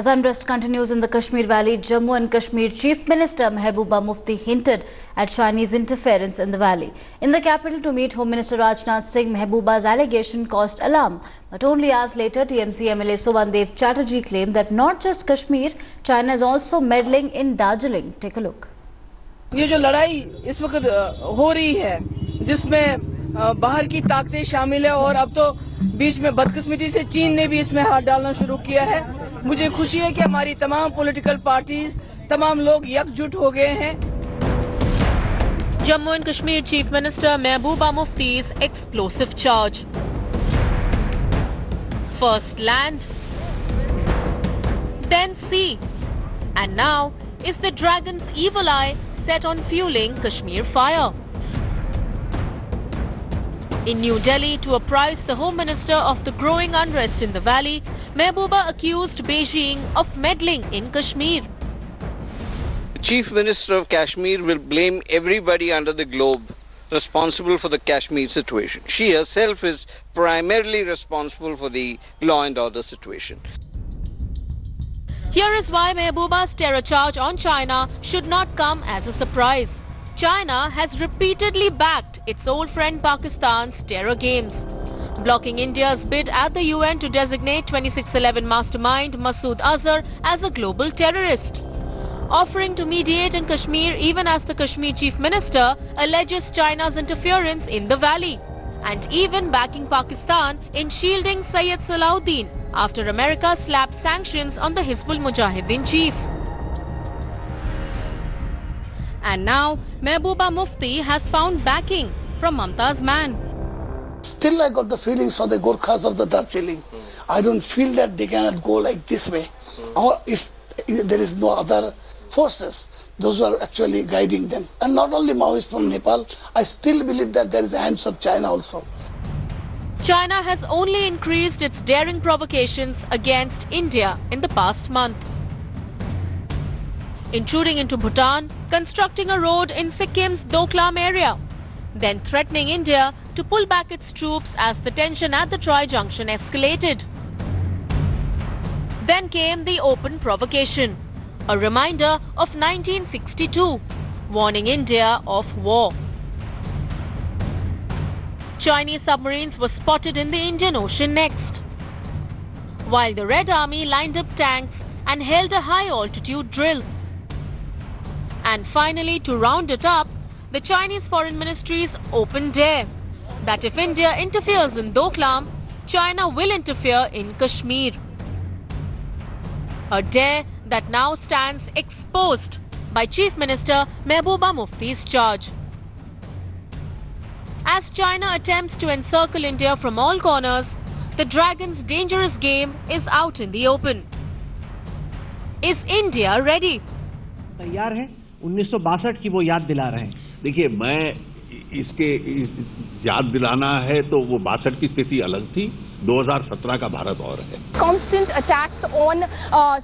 As unrest continues in the Kashmir Valley, Jammu and Kashmir Chief Minister Mehbooba Mufti hinted at Chinese interference in the valley. In the capital to meet Home Minister Rajnath Singh, Mehbooba's allegation caused alarm. But only hours later, TMC MLA Subandev Chatterjee claimed that not just Kashmir, China is also meddling in Darjeeling. Take a look. ये जो लड़ाई इस वक्त हो रही है, जिसमें बाहर की ताकतें शामिल है और अब तो बीच में बदकिस्मती से चीन ने भी इसमें हाथ डालना शुरू किया है। मुझे खुशी है कि हमारी तमाम पॉलिटिकल पार्टीज, तमाम लोग एकजुट हो गए हैं। Jammu and Kashmir Chief Minister Mehbooba Mufti's explosive charge. First land, then sea, and now is the dragon's evil eye set on fueling Kashmir fire. In New Delhi, to apprise the Home Minister of the growing unrest in the valley, Mehbooba accused Beijing of meddling in Kashmir. The Chief Minister of Kashmir will blame everybody under the globe responsible for the Kashmir situation. She herself is primarily responsible for the law and order situation. Here is why Mehbooba's terror charge on China should not come as a surprise. China has repeatedly backed its old friend Pakistan's terror games, blocking India's bid at the UN to designate 2611 mastermind Masood Azhar as a global terrorist, offering to mediate in Kashmir even as the Kashmir Chief Minister alleges China's interference in the valley, and even backing Pakistan in shielding Sayyid Salahuddin after America slapped sanctions on the Hizbul Mujahideen chief. And now, Mehbooba Mufti has found backing from Mamta's man. Still I got the feelings for the Gorkhas of the Darjeeling. I don't feel that they cannot go like this way. Or if there is no other forces, those who are actually guiding them. And not only Maoists from Nepal, I still believe that there is the hands of China also. China has only increased its daring provocations against India in the past month, intruding into Bhutan, constructing a road in Sikkim's Doklam area, then threatening India to pull back its troops as the tension at the Tri-Junction escalated. Then came the open provocation, a reminder of 1962, warning India of war. Chinese submarines were spotted in the Indian Ocean next, while the Red Army lined up tanks and held a high-altitude drill. And finally, to round it up, the Chinese Foreign Ministry's open dare that if India interferes in Doklam, China will interfere in Kashmir. A dare that now stands exposed by Chief Minister Mehbooba Mufti's charge. As China attempts to encircle India from all corners, the dragon's dangerous game is out in the open. Is India ready? तैयार है 1962 की वो याद दिला रहे हैं। देखिए, मैं इसके याद दिलाना है तो वो 62 की स्थिति अलग थी, 2017 का भारत और है। Constant attacks on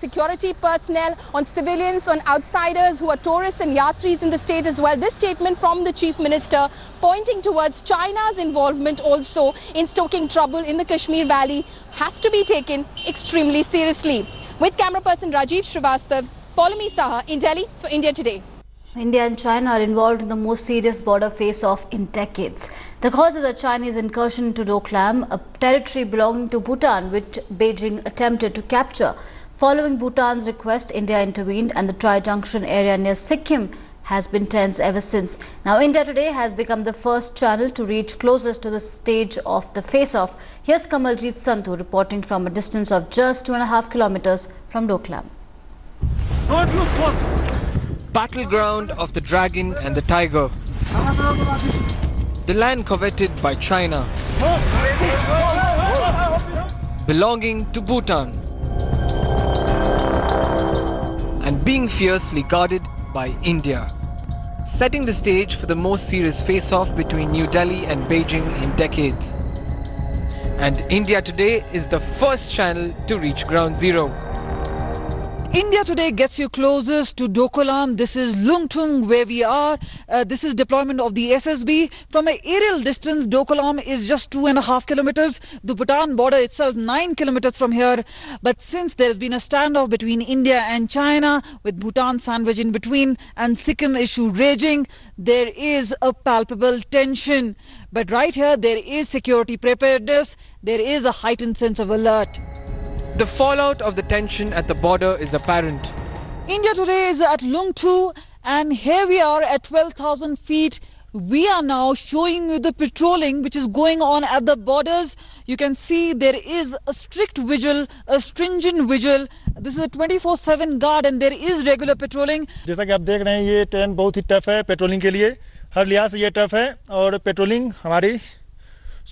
security personnel, on civilians, on outsiders who are tourists and yatris in the state as well. This statement from the Chief Minister pointing towards China's involvement also in stoking trouble in the Kashmir Valley has to be taken extremely seriously. With camera person Rajiv Srivastav, Paulami Saha in Delhi for India Today. India and China are involved in the most serious border face-off in decades. The cause is a Chinese incursion into Doklam, a territory belonging to Bhutan, which Beijing attempted to capture. Following Bhutan's request, India intervened, and the Tri-Junction area near Sikkim has been tense ever since. Now, India Today has become the first channel to reach closest to the stage of the face-off. Here's Kamaljeet Sandhu reporting from a distance of just 2.5 kilometers from Doklam. Battleground of the dragon and the tiger. The land coveted by China, belonging to Bhutan, and being fiercely guarded by India, setting the stage for the most serious face-off between New Delhi and Beijing in decades. And India Today is the first channel to reach ground zero. India today gets you closest to Doklam. This is Lungtung where we are. This is deployment of the SSB. From an aerial distance, Doklam is just 2.5 kilometers. The Bhutan border itself 9 kilometers from here. But since there's been a standoff between India and China, with Bhutan sandwiched in between and Sikkim issue raging, there is a palpable tension. But right here, there is security preparedness. There is a heightened sense of alert. The fallout of the tension at the border is apparent. India today is at Lungtu, and here we are at 12,000 feet. We are now showing you the patrolling which is going on at the borders. You can see there is a strict vigil, a stringent vigil. This is a 24/7 guard and there is regular patrolling. जैसा कि आप देख रहे हैं, ये train बहुत ही tough है patrolling के लिए. हर लिहाज से ये टफ है और पेट्रोलिंग हमारी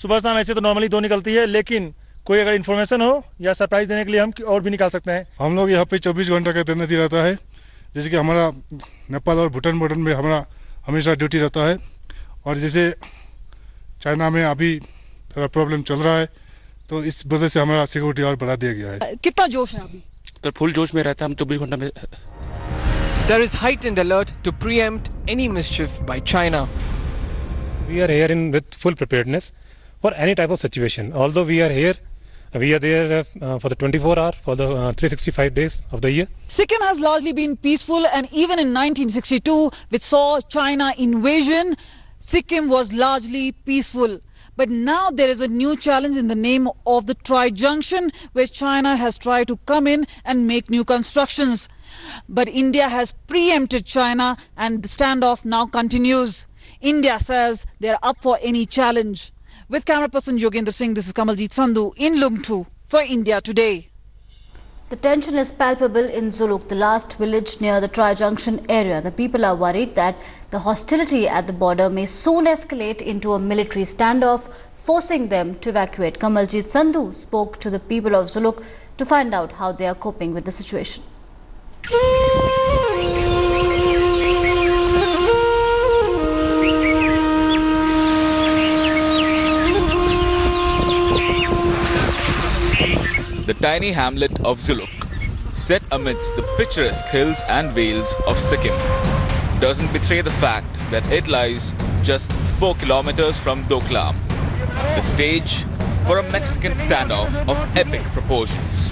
सुबह शाम ऐसे तो नॉर्मली 2 निकलती है, लेकिन कोई अगर इन्फॉर्मेशन हो या सरप्राइज देने के लिए हम और भी निकाल सकते हैं. हम लोग यहाँ पे 24 घंटा का तैनाती रहता है. जैसे कि हमारा नेपाल और भूटान बॉर्डर में हमारा हमेशा ड्यूटी रहता है. और जैसे चाइना में अभी थोड़ा प्रॉब्लम चल रहा है, तो इस वजह से हमारा सिक्योरिटी और बढ़ा दिया गया है. कितना जोश है अभी? तो फुल जोश में रहता है हम 24 घंटा में. There is heightened alert to preempt any mischief by China. We are here with full preparedness for any type of situation. Although we are here, we are there for the 24 hours, for the 365 days of the year. Sikkim has largely been peaceful, and even in 1962, which saw China invasion, Sikkim was largely peaceful. But now there is a new challenge in the name of the Tri-Junction, where China has tried to come in and make new constructions. But India has preempted China and the standoff now continues. India says they're up for any challenge. With camera person Yogendra Singh, this is Kamaljeet Sandhu in Lungtu for India Today. The tension is palpable in Zuluk, the last village near the Tri-Junction area. The people are worried that the hostility at the border may soon escalate into a military standoff, forcing them to evacuate. Kamaljeet Sandhu spoke to the people of Zuluk to find out how they are coping with the situation. The tiny hamlet of Zuluk, set amidst the picturesque hills and vales of Sikkim, doesn't betray the fact that it lies just 4 kilometers from Doklam, the stage for a Mexican standoff of epic proportions.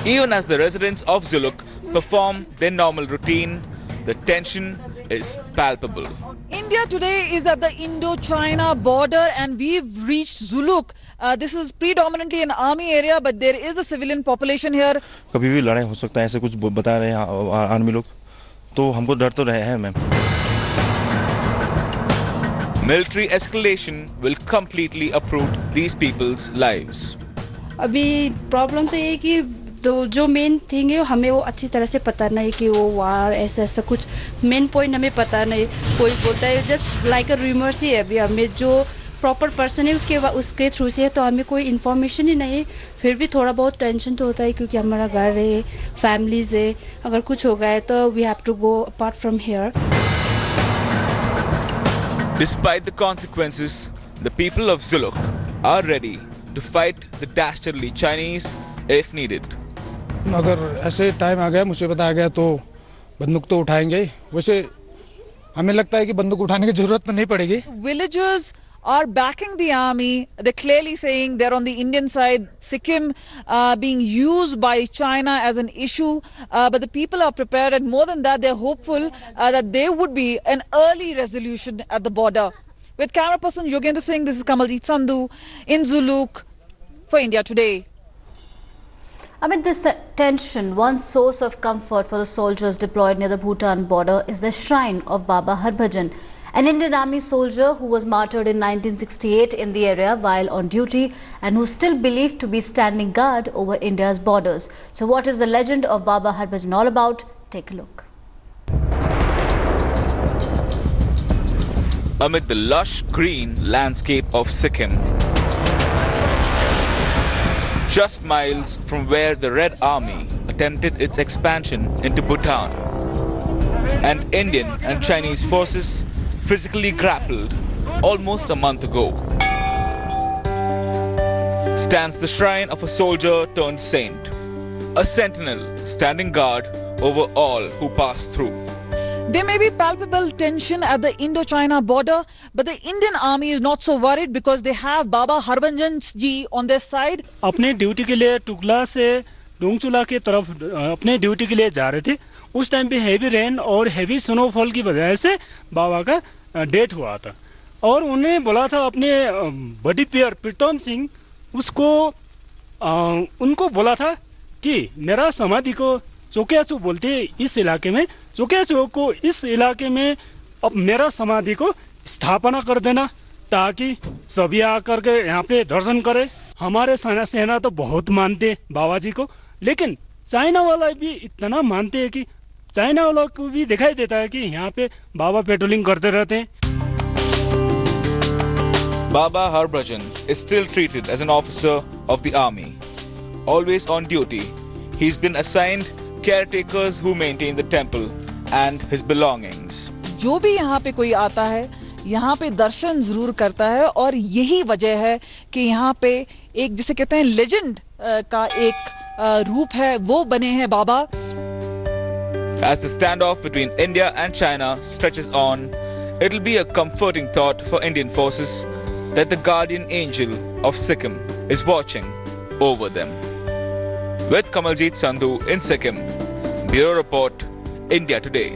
Even as the residents of Zuluk perform their normal routine, the tension is palpable. India today is at the Indo-China border and we've reached Zuluk. This is predominantly an army area, but there is a civilian population here. कभी भी लड़ाई हो सकता है, ऐसे कुछ बता रहे हैं आर्मी लोग, तो हमको डर तो रहे हैं ma'am. Military escalation will completely uproot these people's lives. अभी प्रॉब्लम तो ये कि तो जो मेन थिंग है हमें वो अच्छी तरह से पता नहीं कि वो वार ऐसा कुछ मेन पॉइंट हमें पता नहीं. कोई बोलता है जस्ट लाइक अ रूमर्स ही है. अभी हमें जो प्रॉपर पर्सन है उसके थ्रू से है, तो हमें कोई इन्फॉर्मेशन ही नहीं. फिर भी थोड़ा बहुत टेंशन तो होता है क्योंकि हमारा घर है, फैमिलीज है. अगर कुछ हो गया तो we have to go apart from here. Despite the consequences, the people of Zuluk are ready to fight the dastardly Chinese if needed. अगर ऐसे टाइम आ गया, मुसीबत आ गया तो बंदूक तो उठाएंगे. वैसे हमें लगता है कि बंदूक उठाने की जरूरत तो नहीं पड़ेगी. Villagers are backing the army. They're clearly saying they're on the Indian side. Sikkim being used by China as an issue, but the people are prepared, and more than that, they're hopeful that there would be an early resolution at the border. With camera person Yogendra Singh, this is Kamaljeet Sandhu in Zuluk for India Today. Amid this tension, one source of comfort for the soldiers deployed near the Bhutan border is the shrine of Baba Harbhajan, an Indian Army soldier who was martyred in 1968 in the area while on duty and who's still believed to be standing guard over India's borders. So what is the legend of Baba Harbhajan all about? Take a look. Amid the lush green landscape of Sikkim, just miles from where the Red Army attempted its expansion into Bhutan, and Indian and Chinese forces physically grappled almost a month ago. stands the shrine of a soldier turned saint, a sentinel standing guard over all who pass through. There may be palpable tension at the Indo-China border, but the Indian army is not so worried because they have Baba Harbhajan ji on their side. अपने duty के लिए टुकला से डोंगचुला के तरफ अपने duty के लिए जा रहे थे। उस टाइम पे हेवी रेन और हेवी स्नोफॉल की वजह से बाबा का डेथ हुआ था और उन्होंने बोला था अपने बड़ी पियर प्रीतम सिंह उनको बोला था कि मेरा समाधि को चौकियाचू बोलते हैं इस इलाके में, चौकियाचू को इस इलाके में अब मेरा समाधि को स्थापना कर देना ताकि सभी आकर के यहाँ पे दर्शन करे। हमारे सेना तो बहुत मानते हैं बाबा जी को, लेकिन चाइना वाला भी इतना मानते हैं कि चाइना वालों को भी दिखाई देता है कि यहाँ पे बाबा पेट्रोलिंग करते रहते हैं। Baba Harbhajan is still treated as an officer of the army. Always on duty, he's been assigned caretakers who maintain the temple and his belongings. जो भी यहाँ पे कोई आता है, यहाँ पे दर्शन जरूर करता है और यही वजह है कि यहाँ पे एक जिसे कहते हैं लेजेंड का एक रूप है, वो बने हैं बाबा। As the standoff between India and China stretches on, it'll be a comforting thought for Indian forces that the guardian angel of Sikkim is watching over them. With Kamaljeet Sandhu in Sikkim, Bureau Report, India Today.